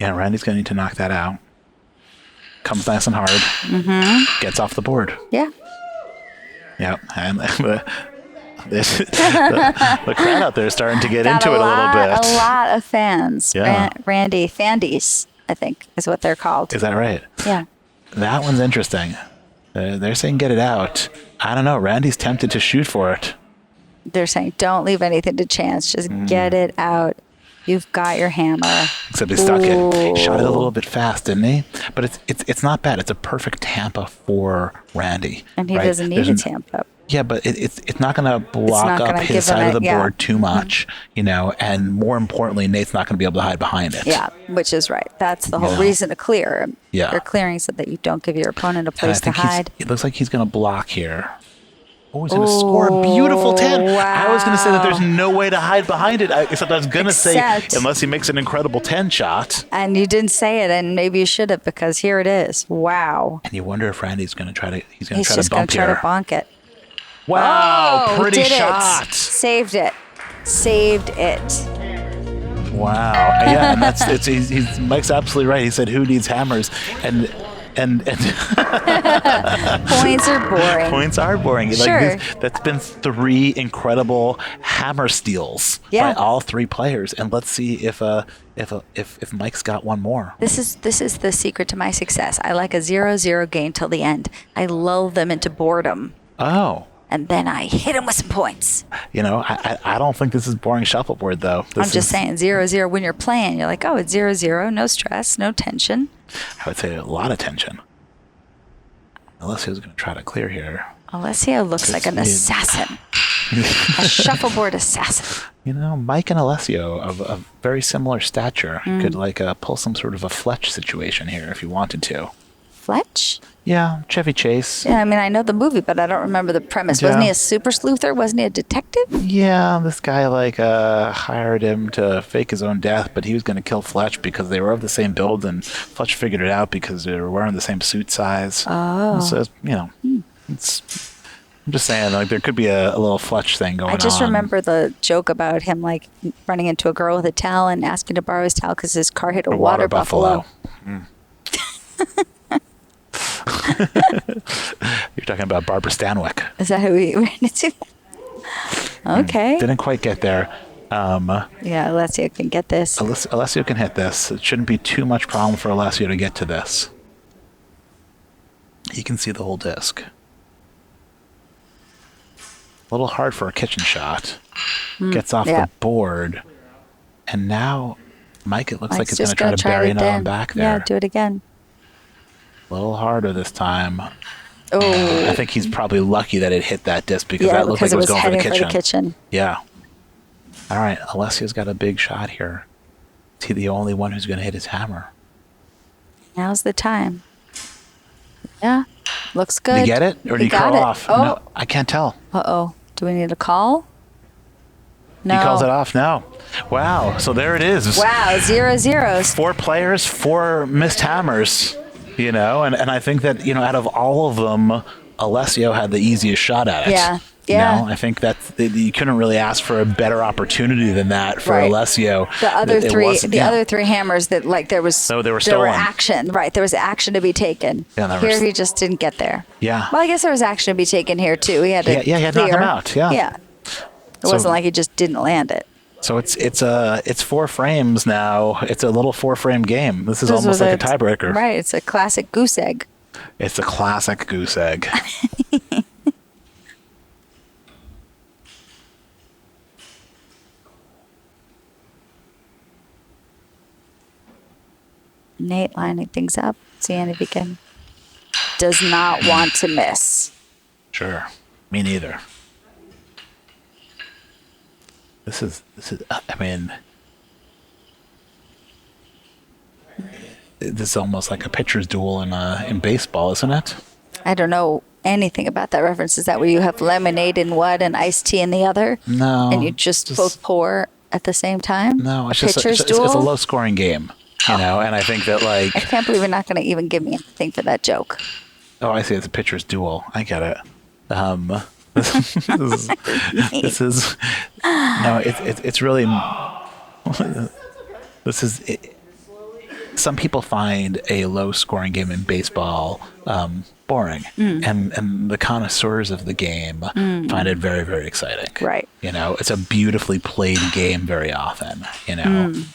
Yeah, Randy's going to need to knock that out. Comes nice and hard. Gets off the board. Yeah. Yep. And the crowd out there is starting to get into it a little bit. A lot of fans. Yeah. Randy Fandies, I think, is what they're called. Is that right? Yeah. That one's interesting. They're saying get it out. I don't know. Randy's tempted to shoot for it. They're saying don't leave anything to chance. Just get it out. You've got your hammer. Except he stuck it. He shot it a little bit fast, didn't he? But it's not bad. It's a perfect Tampa for Randy. And he doesn't need a Tampa. Yeah, but it's not going to block up his side of the board too much, and more importantly, Nate's not going to be able to hide behind it. Yeah, which is right. That's the whole reason to clear. Yeah. You're clearing so that you don't give your opponent a place to hide. It looks like he's going to block here. Oh, he's going to score a beautiful 10. Wow. I was going to say that there's no way to hide behind it, except I was going to say unless he makes an incredible 10 shot. And you didn't say it, and maybe you should have, because here it is. Wow. And you wonder if Randy's going to try to He's just going to try to bonk it. Wow, pretty did shot. Saved it. Saved it. Wow. Yeah, and Mike's absolutely right. He said, "Who needs hammers?" And Points are boring. Points are boring. Sure. That's been 3 incredible hammer steals by all 3 players, and let's see if Mike's got one more. This is the secret to my success. I like a 0-0 game till the end. I lull them into boredom. Oh. And then I hit them with some points. I don't think this is boring shuffleboard, though. I'm just saying 0-0 when you're playing. You're like, oh, it's 0-0, no stress, no tension. I would say a lot of tension. Alessio's going to try to clear here. Alessio looks like an assassin. A shuffleboard assassin. You know, Mike and Alessio of very similar stature could pull some sort of a Fletch situation here if you wanted to. Fletch? Yeah, Chevy Chase. Yeah, I mean, I know the movie, but I don't remember the premise. Yeah. Wasn't he a super sleuther? Wasn't he a detective? Yeah, this guy hired him to fake his own death, but he was going to kill Fletch because they were of the same build, and Fletch figured it out because they were wearing the same suit size. Oh. So, it's... I'm just saying, there could be a little Fletch thing going on. I just remember the joke about him, running into a girl with a towel and asking to borrow his towel because his car hit a water buffalo. You're talking about Barbara Stanwyck. Is that who he ran into? Okay. Didn't quite get there. Yeah, Alessio can get this. Alessio can hit this. It shouldn't be too much problem for Alessio to get to this. He can see the whole disc. A little hard for a kitchen shot. Gets off the board. And now, Mike, it looks like he's going to try to bury another one back there. Yeah, do it again. A little harder this time. Oh. I think he's probably lucky that it hit that disc because that looked like it was going for the kitchen. Yeah. All right, Alessio's got a big shot here. Is he the only one who's going to hit his hammer? Now's the time. Yeah, looks good. Did you get it? Or did he curl off? Oh. No, I can't tell. Uh-oh. Do we need a call? No. He calls it off now. Wow, so there it is. Wow, 0-0. 4 players, 4 missed hammers. And I think that, out of all of them, Alessio had the easiest shot at it. Yeah. I think that you couldn't really ask for a better opportunity than that for Alessio. The other three hammers that there was they were there were action. Right, there was action to be taken. Yeah, here he just didn't get there. Yeah. Well, I guess there was action to be taken here too. He had to he had to knock him out. Yeah. Yeah. It wasn't like he just didn't land it. So it's 4 frames now. It's a little 4-frame game. This is almost like a tiebreaker. Right. It's a classic goose egg. It's a classic goose egg. Nate lining things up, seeing if he can. Does not want to miss. Sure. Me neither. This is this is almost like a pitcher's duel in baseball, isn't it? I don't know anything about that reference. Is that where you have lemonade in one and iced tea in the other? No. And you just both pour at the same time? No, it's pitcher's duel? It's a low scoring game, and I think that I can't believe you're not going to even give me anything for that joke. Oh, I see. It's a pitcher's duel. I get it. This is no. It's really. This is. Some people find a low-scoring game in baseball boring, and the connoisseurs of the game find it very, very exciting. Right. It's a beautifully played game very often. And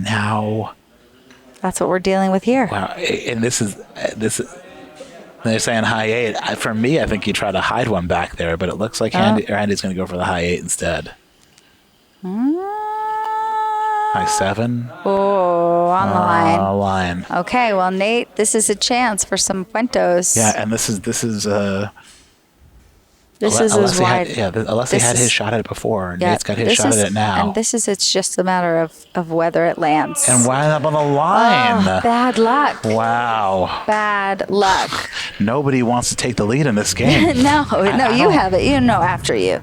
now. That's what we're dealing with here. Wow, and this is. They're saying high 8. For me, I think you try to hide one back there, but it looks like Andy's going to go for the high 8 instead. High 7. Oh, on the line. On the line. Okay, well, Nate, this is a chance for some cuentos. Yeah, and this is as wide. Alessi had his shot at it before, and Nate's got his shot at it now. And it's just a matter of whether it lands. And wind up on the line. Oh, bad luck. Wow. Bad luck. Nobody wants to take the lead in this game. No, you have it. After you.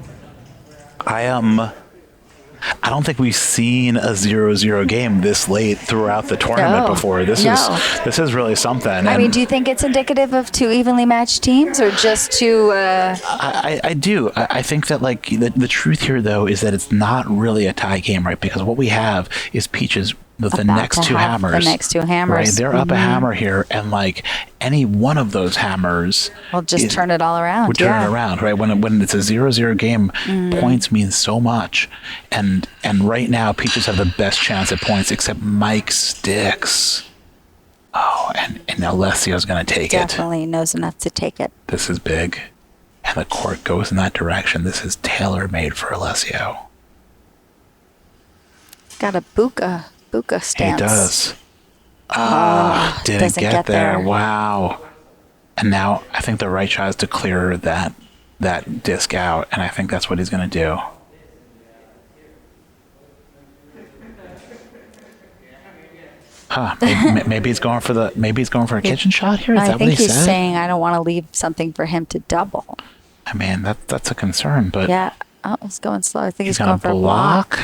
I don't think we've seen a 0-0 game this late throughout the tournament before. This is really something. I mean, do you think it's indicative of 2 evenly matched teams, or just 2? I do. I think that the truth here though is that it's not really a tie game, right? Because what we have is Peaches with the next 2 hammers. The next 2 hammers. Right, they're up a hammer here, and any one of those hammers will just turn it all around. Would turn it around, right? When it's a 0-0 game, points mean so much, and right now Peaches have the best chance at points, except Mike sticks. Oh, and Alessio's going to take it. Definitely knows enough to take it. This is big, and the court goes in that direction. This is tailor made for Alessio. Got a buka stance. He does. Didn't get there. Wow. And now I think the right shot is to clear that that disc out, and I think that's what he's going to do. Huh? Maybe he's going for a kitchen shot here. Is I that what think he he's said? saying, I don't want to leave something for him to double. I mean, that's a concern, but Yeah. Oh, it's going slow. I think he's going going to for a block.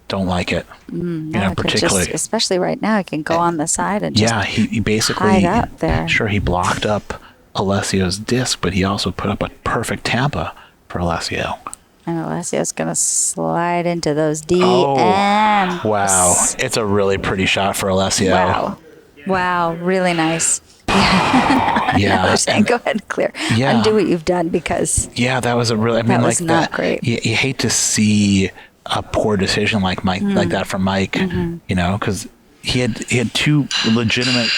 Don't like it. No, it could particularly. especially right now, it can go on the side and just He basically hide up there. Sure, he blocked up Alessio's disc, but he also put up a perfect tampa for Alessio. And Alessio's going to slide into those DMs. Oh, wow. It's a really pretty shot for Alessio. Wow. Really nice. Yeah. We're saying, go ahead and clear. Yeah. Undo what you've done because Yeah, that was a really, that was not great. You hate to see a poor decision like that from Mike, because he had two legitimate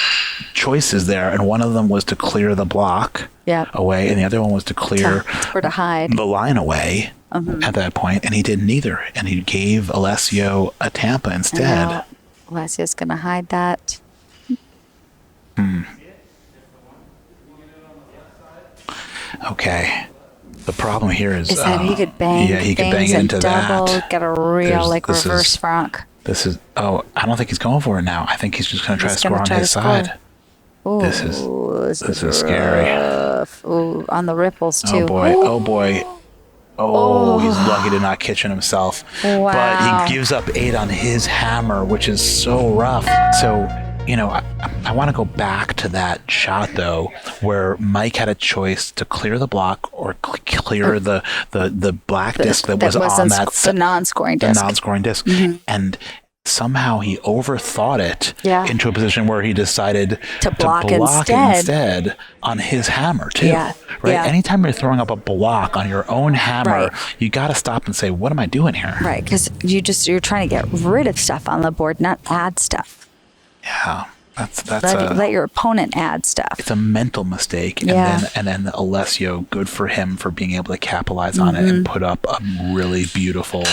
choices there, and one of them was to clear the block away, and the other one was to clear or to hide the line away at that point, and he did neither, and he gave Alessio a tampa instead. Alessio's going to hide that. Okay. The problem here is that he could bang he could bang things and into double, that. get a real This reverse is- franc. This is I don't think he's going for it now. I think he's just going to try to score on his side. Ooh, This is scary. Ooh, on the ripples too. Oh boy. Oh, he's lucky to not kitchen himself. Wow. But he gives up 8 on his hammer, which is so rough. So, I want to go back to that shot though, where Mike had a choice to clear the block or clear the black disc that was on that the non-scoring disc. The non-scoring disc, and somehow he overthought it into a position where he decided to block instead on his hammer too. Yeah. Right. Yeah. Anytime you're throwing up a block on your own hammer, Right. you got to stop and say, "What am I doing here?" Right, because you're trying to get rid of stuff on the board, not add stuff. Yeah. That's Let your opponent add stuff. it's a mental mistake, and then Alessio, good for him for being able to capitalize on it and put up a really beautiful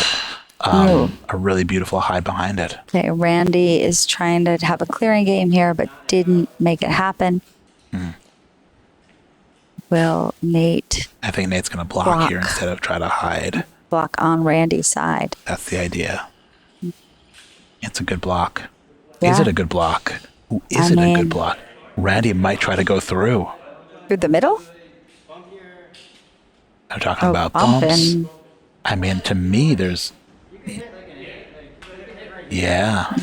hide behind it. Okay, Randy is trying to have a clearing game here, but didn't make it happen. Will Nate I think Nate's going to block here instead of try to hide. block on Randy's side? That's the idea. It's a good block. Yeah. Is it a good block? Ooh, is it a good block? Randy might try to go through. Through the middle? I'm talking about bumps. bumping. I mean, to me, there's... Yeah.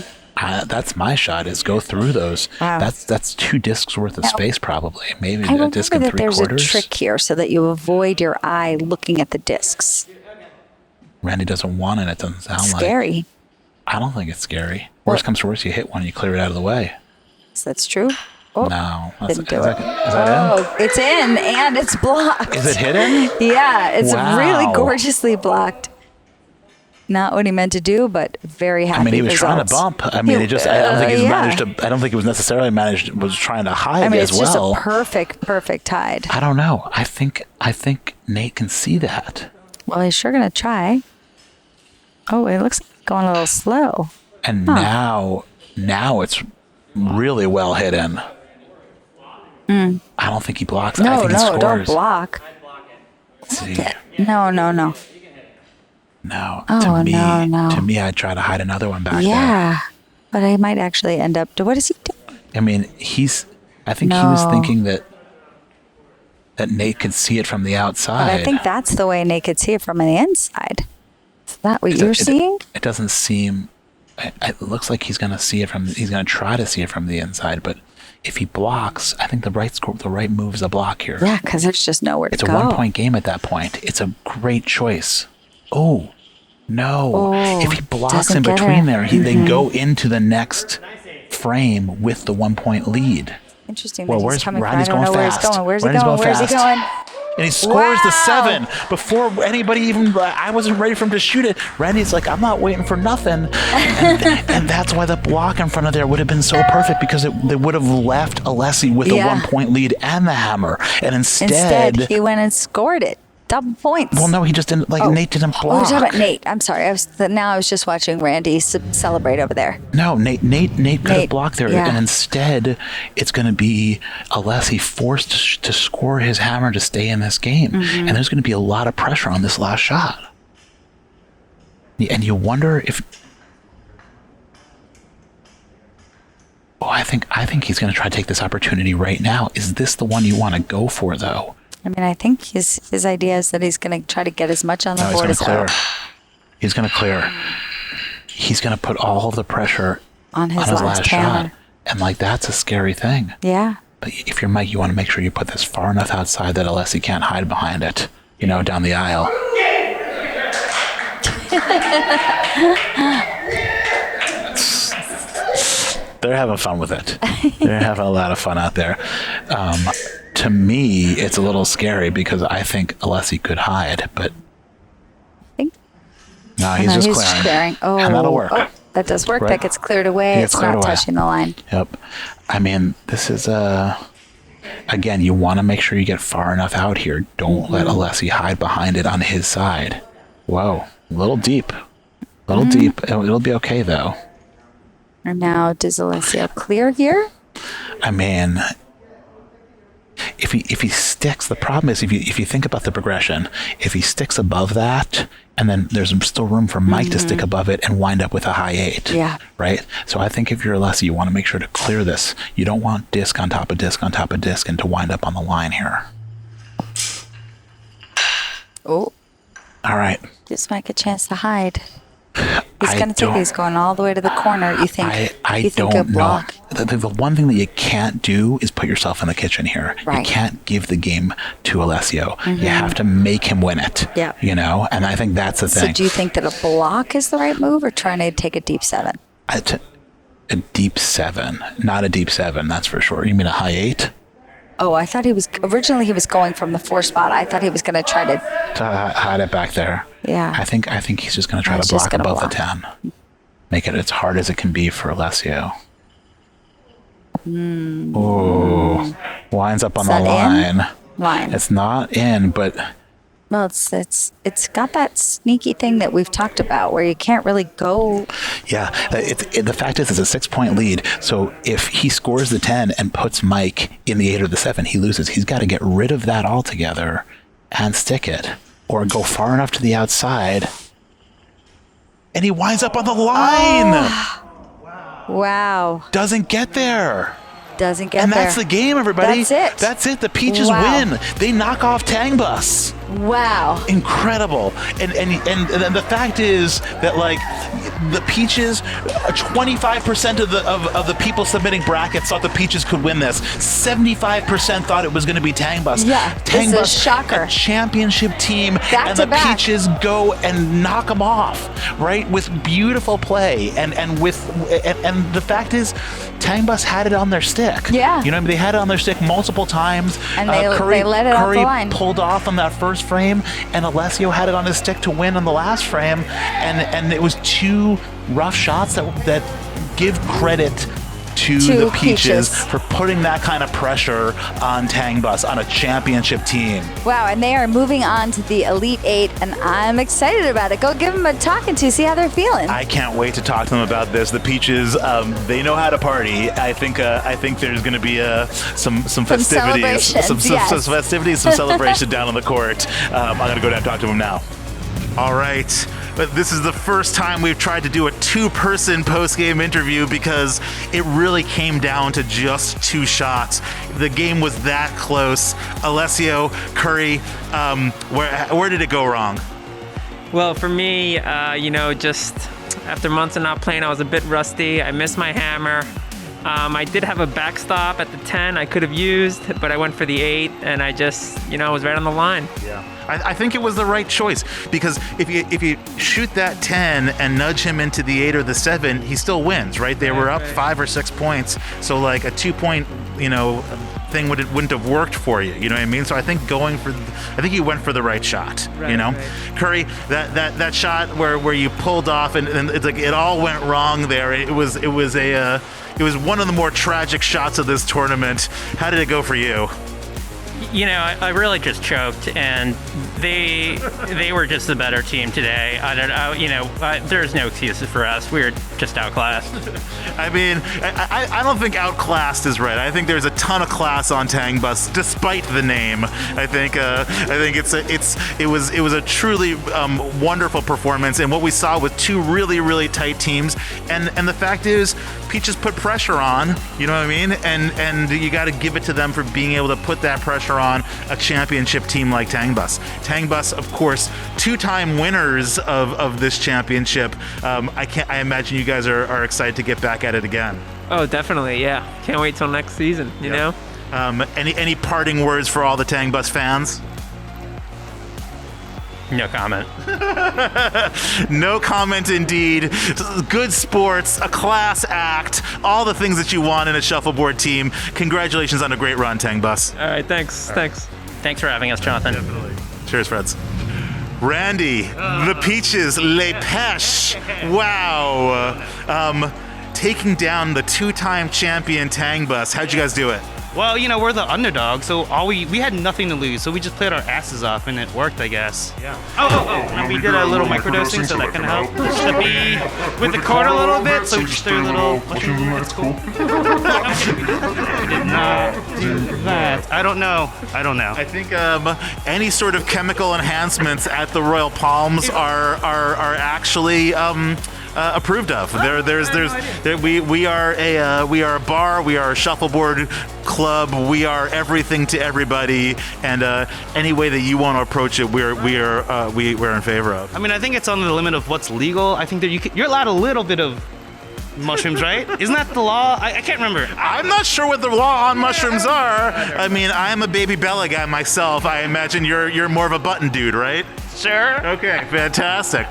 That's my shot, is go through those. Wow. That's 2 discs worth of space, probably. Maybe I a disc remember and that 3/4. there's a trick here so that you avoid your eye looking at the discs. Randy doesn't want it, it doesn't sound like. Scary. I don't think it's scary. Worst comes to worst, you hit one and you clear it out of the way. So that's true. Oh, No. didn't do is it. that in? Oh, it's in and it's blocked. Is it hidden? Yeah, it's Wow. really gorgeously blocked. Not what he meant to do, but very happy. I mean, he was trying to results. bump. I mean, I don't think he's yeah. managed to. I don't think he was necessarily was trying to hide I mean, as it's well. just a perfect hide. I don't know. I think Nate can see that. Well, he's sure gonna try. Oh, it looks like it's going a little slow. And now it's really well hidden. I don't think he blocks. I think he scores. Don't block. Let's see. No. No. Oh, no. To me, I'd try to hide another one back there. Yeah, but I might actually end up. What is he doing? I mean, I think he was thinking that Nate could see it from the outside. But I think that's the way Nate could see it from the inside. Is that what you're seeing? It doesn't seem. It looks like he's going to see it from. He's going to try to see it from the inside, but if he blocks, I think the right move is a block here. Yeah, because there's just nowhere to It's go. a 1-point game at that point. It's a great choice. Oh no! If he blocks in doesn't get between her. there, they go into the next frame with the 1-point lead. Interesting. Well, that he's coming Randy's from. I don't going know fast. where he's going. Randy's Where's he going going? fast. And he scores the Wow. 7 before anybody even. I wasn't ready for him to shoot it. Randy's like, I'm not waiting for nothing, and that's why the block in front of there would have been so perfect, because they would have left Alessi with a 1-point lead and the hammer, and instead he went and scored it. double points. Well, no, he just didn't. Nate didn't block. Oh, you're talking about Nate. I'm sorry. I was just watching Randy celebrate over there. No, Nate could have blocked there, yeah. and instead, it's going to be Alessi forced to score his hammer to stay in this game, and there's going to be a lot of pressure on this last shot. And you wonder if. Oh, I think he's going to try to take this opportunity right now. Is this the one you want to go for, though? I mean, I think his idea is that he's going to try to get as much on the board as clear. He's going to clear. He's going to put all of the pressure on his last shot. And that's a scary thing. Yeah. But if you're Mike, you want to make sure you put this far enough outside that Alessi can't hide behind it, down the aisle. They're having fun with it. They're having a lot of fun out there. To me, it's a little scary because I think Alessi could hide, but no, he's just clearing. Oh, and that'll work. Oh, that does work. Right? That gets cleared away. It's not touching the line. Yep. I mean, this is again, you want to make sure you get far enough out here. Don't let Alessi hide behind it on his side. Whoa, a little deep. Deep. It'll be okay though. And now, does Alessio clear here? I mean, if he sticks, the problem is if you think about the progression, if he sticks above that, and then there's still room for Mike to stick above it and wind up with a high 8. Yeah. Right? So I think if you're Alessi, you want to make sure to clear this. You don't want disc on top of disc on top of disc and to wind up on the line here. Oh. All right. Gives Mike a chance to hide. He's going to take these going all the way to the corner. You think? I don't know. The one thing that you can't do is put yourself in the kitchen here. Right. You can't give the game to Alessio. You have to make him win it. Yeah. And I think that's the thing. So do you think that a block is the right move, or trying to take a deep 7? A deep 7, not a deep 7. That's for sure. You mean a high 8? Oh, I thought he was going from the 4 spot. I thought he was going to try to hide it back there. Yeah. I think he's just going to try to block above the 10. Make it as hard as it can be for Alessio. Oh, winds up on the line. Line. It's not in, but well, it's got that sneaky thing that we've talked about where you can't really go. Yeah, the fact is, it's a 6-point lead. So if he scores the 10 and puts Mike in the 8 or the 7, he loses. He's got to get rid of that altogether and stick it, or go far enough to the outside. And he winds up on the line. Oh. Wow. Doesn't get there. Doesn't get and there. And that's the game, everybody. That's it. The Peaches win. They knock off Tang Bus. Wow. Incredible. And the fact is that, the Peaches, 25% of the people submitting brackets thought the Peaches could win this. 75% thought it was going to be Tang Bus. Yeah, Tang Bus, a shocker. A championship team, back and the Peaches go and knock them off, right? With beautiful play, and the fact is, Tang Bus had it on their stick. Yeah. They had it on their stick multiple times. And they let it off the line. Curry pulled off on that first frame, and Alessio had it on his stick to win on the last frame, and it was 2 rough shots that give credit to the Peaches for putting that kind of pressure on Tang Bus, on a championship team. Wow, and they are moving on to the Elite 8, and I'm excited about it. Go give them a talking to, see how they're feeling. I can't wait to talk to them about this. The Peaches, they know how to party. I think there's going to be some festivities, some festivities, some celebration down on the court. I'm going to go down and talk to them now. All right. But this is the first time we've tried to do a 2-person post-game interview because it really came down to just 2 shots. The game was that close. Alessio, Curry, where did it go wrong? Well, for me, just after months of not playing, I was a bit rusty. I missed my hammer. I did have a backstop at the 10 I could have used, but I went for the 8, and I just, was right on the line. Yeah. I think it was the right choice, because if you shoot that 10 and nudge him into the 8 or the 7, he still wins, right? They were up 5 or 6 points, so a 2-point, thing wouldn't have worked for you. You know what I mean? So I think I think you went for the right shot. Right. Curry, that shot where you pulled off and it's it all went wrong there. It was one of the more tragic shots of this tournament. How did it go for you? I really just choked, and they were just the better team today. I don't know. There's no excuses for us. We were just outclassed. I mean, I don't think outclassed is right. I think there's a ton of class on Tang Bus, despite the name. I think it was a truly wonderful performance, and what we saw with two really tight teams. And the fact is, Peaches put pressure on. You know what I mean? And you got to give it to them for being able to put that pressure on a championship team like Tang Bus. Tang Bus, of course, two-time winners of this championship. I imagine you guys are excited to get back at it again. Oh, definitely, yeah. Can't wait till next season, you know? Any parting words for all the Tang Bus fans? No comment. No comment indeed. Good sports, a class act, all the things that you want in a shuffleboard team. Congratulations on a great run, Tang Bus. All right, thanks. Thanks for having us, Jonathan. Definitely. Cheers, Freds. Randy, the Peaches, Les Peches. Wow. Taking down the two-time champion Tang Bus. How'd you guys do it? Well, we're the underdog, so we had nothing to lose, so we just played our asses off, and it worked, I guess. Yeah. And we did a little microdosing, so that can help. To be with the cord a little bit, so we just threw a little mushroom. It's cool. We did not do that. I don't know. I think any sort of chemical enhancements at the Royal Palms are actually approved of. We are a bar, we are a shuffleboard club, we are everything to everybody, and any way that you want to approach it, we're in favor of. I mean, I think it's on the limit of what's legal. I think that you're allowed a little bit of mushrooms, right? Isn't that the law? I can't remember. I'm not sure what the law on mushrooms are. I mean, I'm a Baby Bella guy myself. I imagine you're more of a button dude, right? Sure. Okay, fantastic.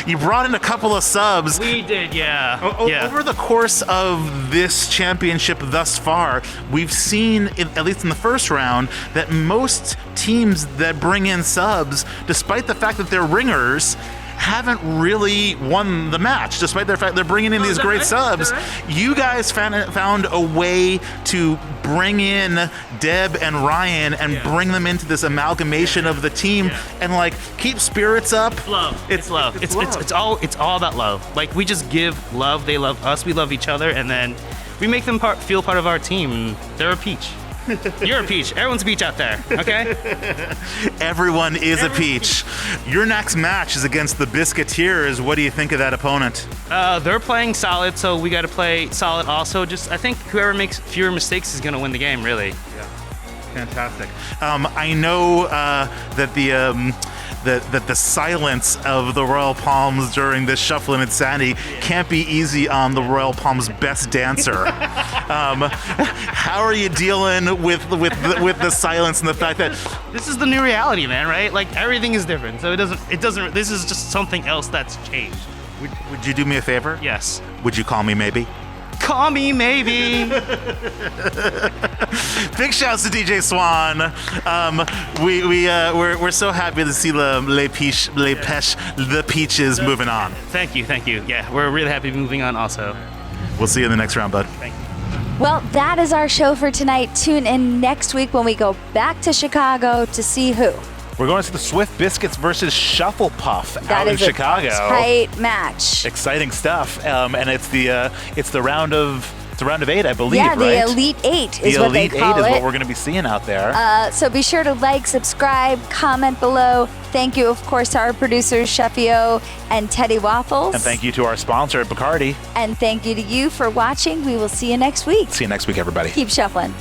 You brought in a couple of subs. We did, yeah. Over the course of this championship thus far, we've seen, at least in the first round, that most teams that bring in subs, despite the fact that they're ringers, haven't really won the match, despite the fact they're bringing in these great subs. You guys found a way to bring in Deb and Ryan and bring them into this amalgamation of the team and keep spirits up. Love. It's love. It's all about love. Like, we just give love. They love us. We love each other, and then we make them feel part of our team. They're a peach. You're a peach. Everyone's a peach out there, okay? Everyone is a peach. Your next match is against the Biscuiteers. What do you think of that opponent? They're playing solid, so we got to play solid also. I think whoever makes fewer mistakes is going to win the game, really. Yeah. Fantastic. I know that the silence of the Royal Palms during this Shufflinsanity can't be easy on the Royal Palms' best dancer. How are you dealing with the silence and the fact that this is the new reality, man? Right? Like, everything is different, so it doesn't. This is just something else that's changed. Would you do me a favor? Yes. Would you call me maybe? Call me maybe. Big shouts to DJ Swan. We're so happy to see the Les Peches, the Peaches moving on. Thank you. Yeah, we're really happy moving on also. We'll see you in the next round, bud. Thank you. Well, that is our show for tonight. Tune in next week when we go back to Chicago to see who. We're going to see the Swift Biscuits versus Shuffle Puff out in Chicago. Tight match. Exciting stuff, and it's the round of 8, I believe. Yeah, right? the Elite 8 is what they call it. The Elite 8 is what we're going to be seeing out there. So be sure to like, subscribe, comment below. Thank you, of course, to our producers, Sheffio and Teddy Waffles. And thank you to our sponsor, Bacardi. And thank you to you for watching. We will see you next week. See you next week, everybody. Keep shuffling.